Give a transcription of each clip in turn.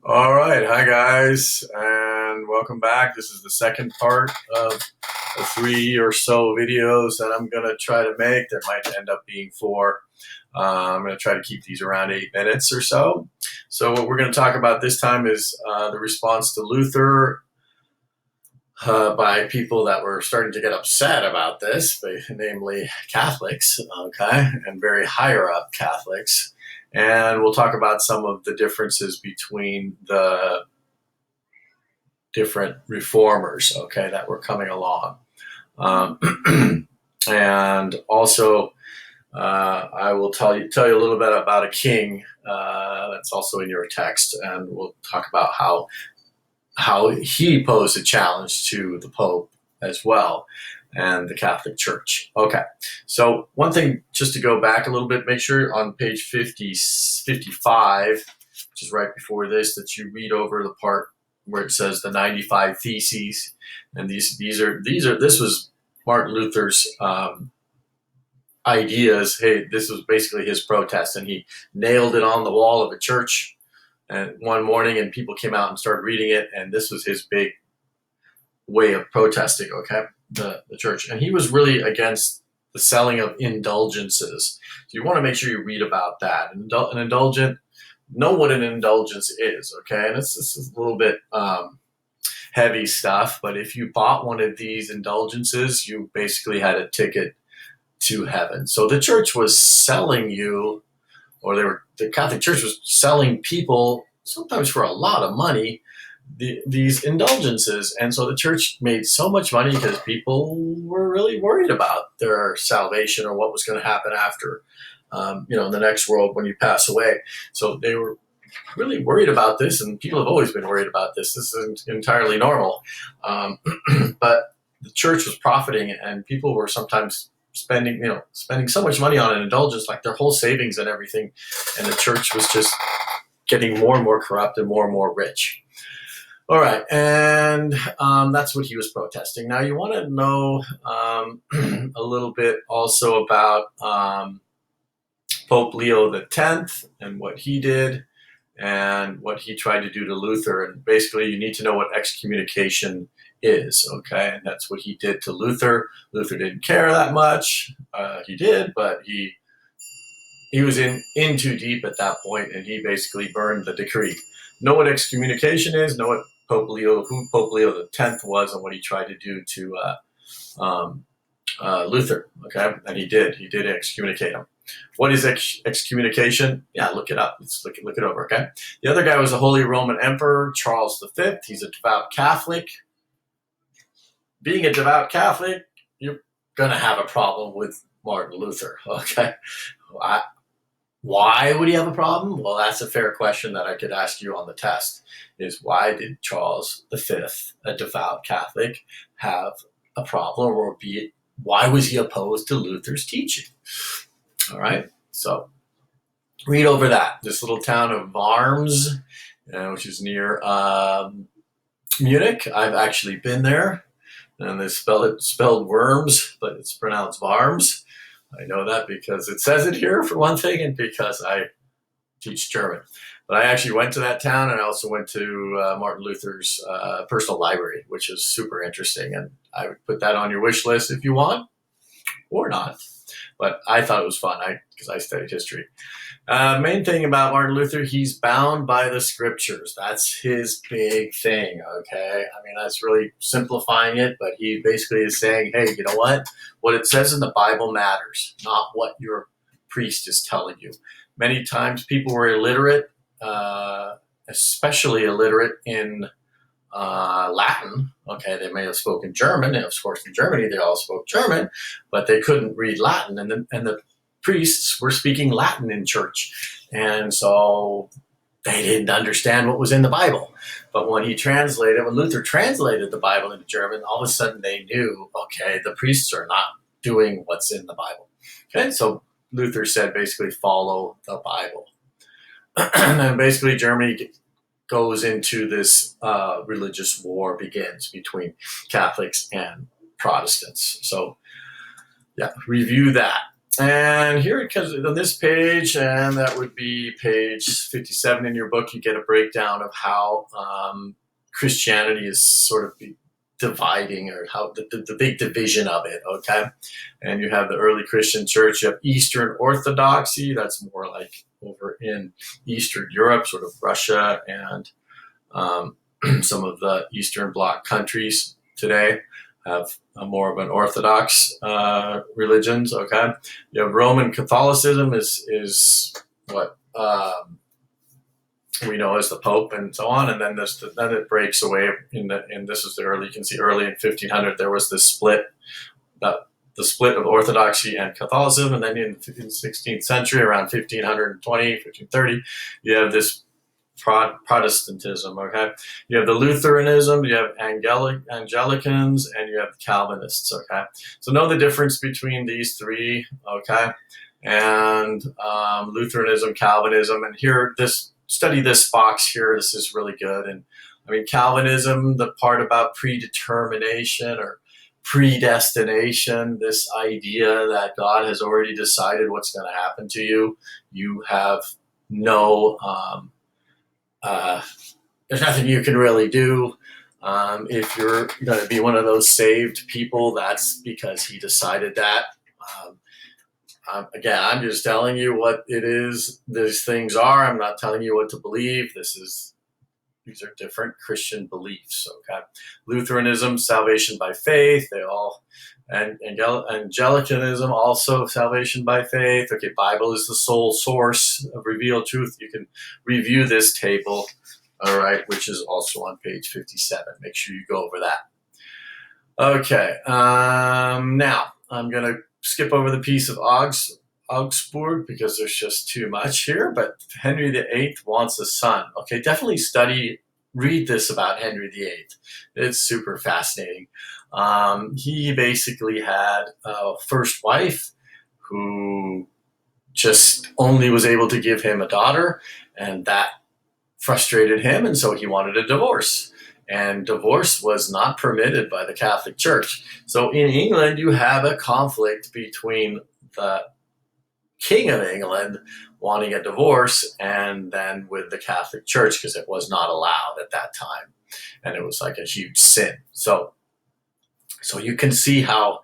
All right, hi guys, and welcome back. This is the second part of the 3 or so videos that I'm going to try to make. There might end up being 4. I'm going to try to keep these around 8 minutes or so. So what we're going to talk about this time is the response to Luther by people that were starting to get upset about this, namely Catholics, okay, and very higher up Catholics. And we'll talk about some of the differences between the different reformers, okay, that were coming along. And also, I will tell you a little bit about a king that's also in your text, and we'll talk about how he posed a challenge to the Pope as well and the Catholic Church. Okay, so one thing, just to go back a little bit, make sure on page 55, which is right before this, that you read over the part where it says the 95 Theses. And this was Martin Luther's ideas. Hey, this was basically his protest, and he nailed it on the wall of a church and one morning, and people came out and started reading it, and this was his big way of protesting, okay, the church. And he was really against the selling of indulgences. So you want to make sure you read about that. An indulgent, know what an indulgence is, okay? And this is a little bit heavy stuff, but if you bought one of these indulgences, you basically had a ticket to heaven. So the church was selling you, or the Catholic Church was selling people, sometimes for a lot of money, these indulgences. And so the church made so much money because people were really worried about their salvation or what was going to happen after, in the next world when you pass away. So they were really worried about this, and people have always been worried about this. This is entirely normal. But the church was profiting, and people were sometimes spending so much money on an indulgence, like their whole savings and everything. And the church was just getting more and more corrupt and more rich. All right, and that's what he was protesting. Now, you want to know a little bit also about Pope Leo X and what he did and what he tried to do to Luther. And basically, you need to know what excommunication is, okay? And that's what he did to Luther. Luther didn't care that much. He did, but he was in too deep at that point, and he basically burned the decree. Know what excommunication is, know what who Pope Leo X was, and what he tried to do to Luther, okay? And he did excommunicate him. What is excommunication? Yeah, look it up. Let's look it over, okay? The other guy was the Holy Roman Emperor, Charles V. He's a devout Catholic. Being a devout Catholic, you're going to have a problem with Martin Luther, okay? Why would he have a problem? Well, that's a fair question that I could ask you on the test, is why did Charles V, a devout Catholic, have a problem, or why was he opposed to Luther's teaching? All right, so read over that. This little town of Worms, which is near Munich. I've actually been there, and they spelled worms, but it's pronounced Worms. I know that because it says it here, for one thing, and because I teach German. But I actually went to that town, and I also went to Martin Luther's personal library, which is super interesting. And I would put that on your wish list if you want, or not. But I thought it was fun because I studied history. Main thing about Martin Luther, he's bound by the scriptures. That's his big thing, okay? I mean, that's really simplifying it, but he basically is saying, hey, you know what? What it says in the Bible matters, not what your priest is telling you. Many times people were illiterate, especially illiterate in Latin. Okay, they may have spoken German, and of course in Germany they all spoke German, but they couldn't read Latin, and the priests were speaking Latin in church, and so they didn't understand what was in the Bible. But when Luther translated the Bible into German, all of a sudden they knew, okay, the priests are not doing what's in the Bible. Okay, so Luther said basically follow the Bible. And then basically Germany goes into this religious war begins between Catholics and Protestants. So yeah, review that. And here it comes on this page, and that would be page 57 in your book. You get a breakdown of how Christianity is sort of dividing, or how the big division of it, okay? And you have the early Christian church. You have Eastern Orthodoxy. That's more like over in Eastern Europe, sort of Russia and some of the Eastern Bloc countries today have more of an Orthodox religions. Okay, you have Roman Catholicism is what we know as the Pope and so on, and then then it breaks away and this is the early. You can see early in 1500 there was this split, the split of Orthodoxy and Catholicism, and then in the 16th century, around 1520, 1530, you have this Protestantism, okay? You have the Lutheranism, you have Anglicans, and you have Calvinists, okay? So know the difference between these three, okay? And Lutheranism, Calvinism, and here, study this box here. This is really good. And I mean, Calvinism, the part about predetermination or predestination, this idea that God has already decided what's going to happen to you. You have no... there's nothing you can really do. If you're going to be one of those saved people, that's because he decided that. Again, I'm just telling you what it is. These things are. I'm not telling you what to believe. These are different Christian beliefs. Okay, Lutheranism, salvation by faith. And Anglicanism, also salvation by faith. Okay, Bible is the sole source of revealed truth. You can review this table, all right, which is also on page 57. Make sure you go over that. Okay, now I'm going to skip over the piece of Augsburg because there's just too much here, but Henry VIII wants a son. Okay, definitely read this about Henry VIII. It's super fascinating. He basically had a first wife who just only was able to give him a daughter, and that frustrated him, and so he wanted a divorce. And divorce was not permitted by the Catholic Church. So in England, you have a conflict between the King of England wanting a divorce and then with the Catholic Church, because it was not allowed at that time. And it was like a huge sin. So you can see how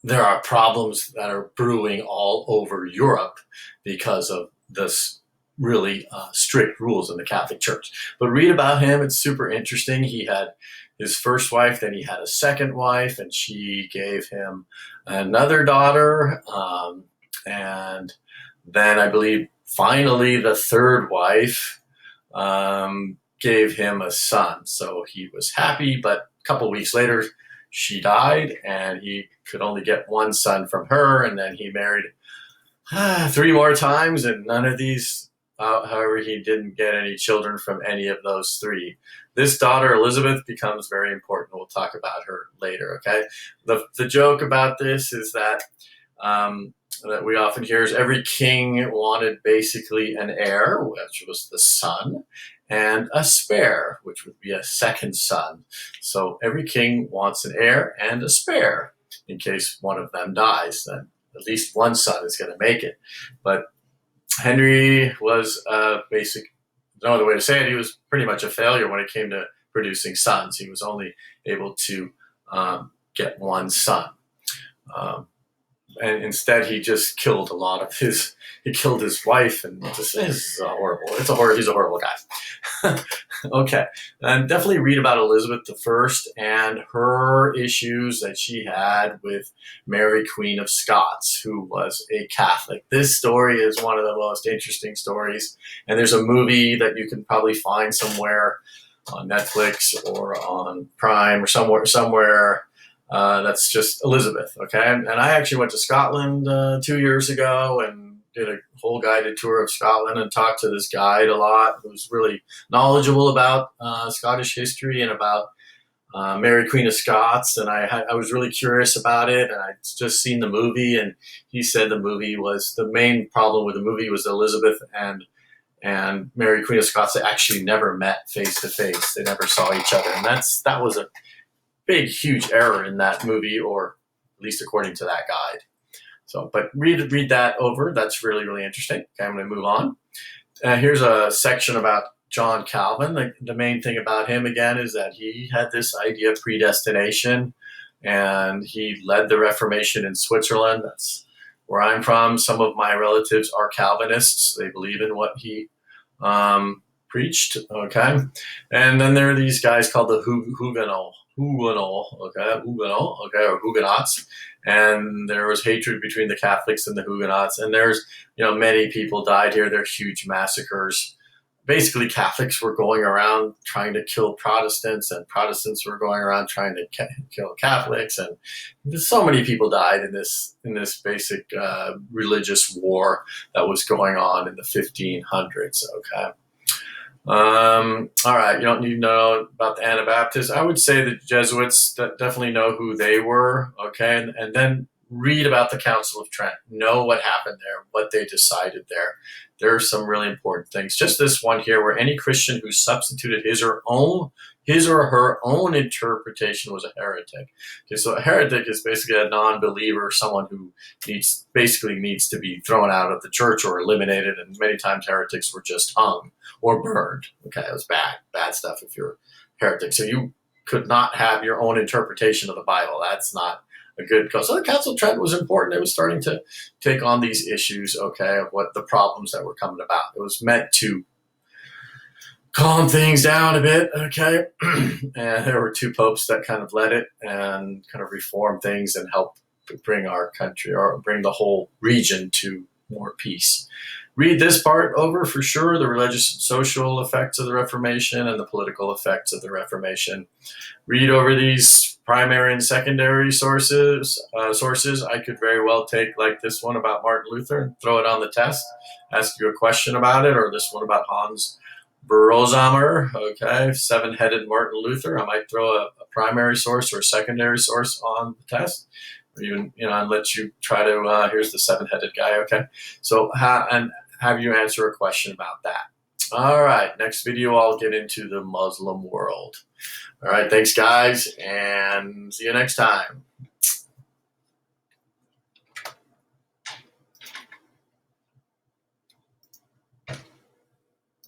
there are problems that are brewing all over Europe because of this really strict rules in the Catholic Church. But read about him. It's super interesting. He had his first wife, then he had a second wife, and she gave him another daughter. And then I believe finally the third wife gave him a son. So he was happy, but a couple weeks later, she died, and he could only get one son from her, and then he married 3 more times, and none of these, however, he didn't get any children from any of those 3. This daughter, Elizabeth, becomes very important. We'll talk about her later, okay? The joke about this is that we often hear is every king wanted basically an heir, which was the son, and a spare, which would be a second son. So every king wants an heir and a spare in case one of them dies. Then at least one son is going to make it. But Henry was no other way to say it, he was pretty much a failure when it came to producing sons. He was only able to get one son. And instead, he just killed he killed his wife, and this is horrible. He's a horrible guy. Okay, and definitely read about Elizabeth I and her issues that she had with Mary, Queen of Scots, who was a Catholic. This story is one of the most interesting stories, and there's a movie that you can probably find somewhere on Netflix or on Prime or somewhere. That's just Elizabeth, okay? And I actually went to Scotland 2 years ago and did a whole guided tour of Scotland and talked to this guide a lot who's really knowledgeable about Scottish history and about Mary, Queen of Scots. And I was really curious about it, and I'd just seen the movie, and he said the main problem with the movie was Elizabeth and Mary, Queen of Scots. They actually never met face to face. They never saw each other, and that was a big, huge error in that movie, or at least according to that guide. So, but read that over. That's really, really interesting. Okay, I'm going to move on. Here's a section about John Calvin. The main thing about him, again, is that he had this idea of predestination, and he led the Reformation in Switzerland. That's where I'm from. Some of my relatives are Calvinists. They believe in what he preached. Okay, and then there are these guys called the Huguenots. Or Huguenots, and there was hatred between the Catholics and the Huguenots, and there's, many people died here. There are huge massacres. Basically, Catholics were going around trying to kill Protestants, and Protestants were going around trying to kill Catholics, and so many people died in this basic religious war that was going on in the 1500s. Okay. All right, you don't need to know about the Anabaptists. I would say the Jesuits definitely know who they were, okay, and then read about the Council of Trent. Know what happened there, what they decided there. There are some really important things. Just this one here, where any Christian who substituted his or her own interpretation was a heretic. Okay, so a heretic is basically a non-believer, someone who needs to be thrown out of the church or eliminated, and many times heretics were just hung or burned. Okay, it was bad stuff if you're a heretic. So you could not have your own interpretation of the Bible. That's not a good cause. So the Council of Trent was important. It was starting to take on these issues, okay, of what the problems that were coming about. It was meant to calm things down a bit, okay? And there were two popes that kind of led it and kind of reform things and help bring our country, or bring the whole region, to more peace. Read this part over for sure, the religious and social effects of the Reformation and the political effects of the Reformation. Read over these primary and secondary sources. I could very well take, like this one about Martin Luther, and throw it on the test, ask you a question about it, or this one about Hans Broshammer, okay, seven-headed Martin Luther. I might throw a primary source or a secondary source on the test, or even, and let you try to, here's the seven-headed guy, okay? So, have you answer a question about that. All right, next video, I'll get into the Muslim world. All right, thanks, guys, and see you next time.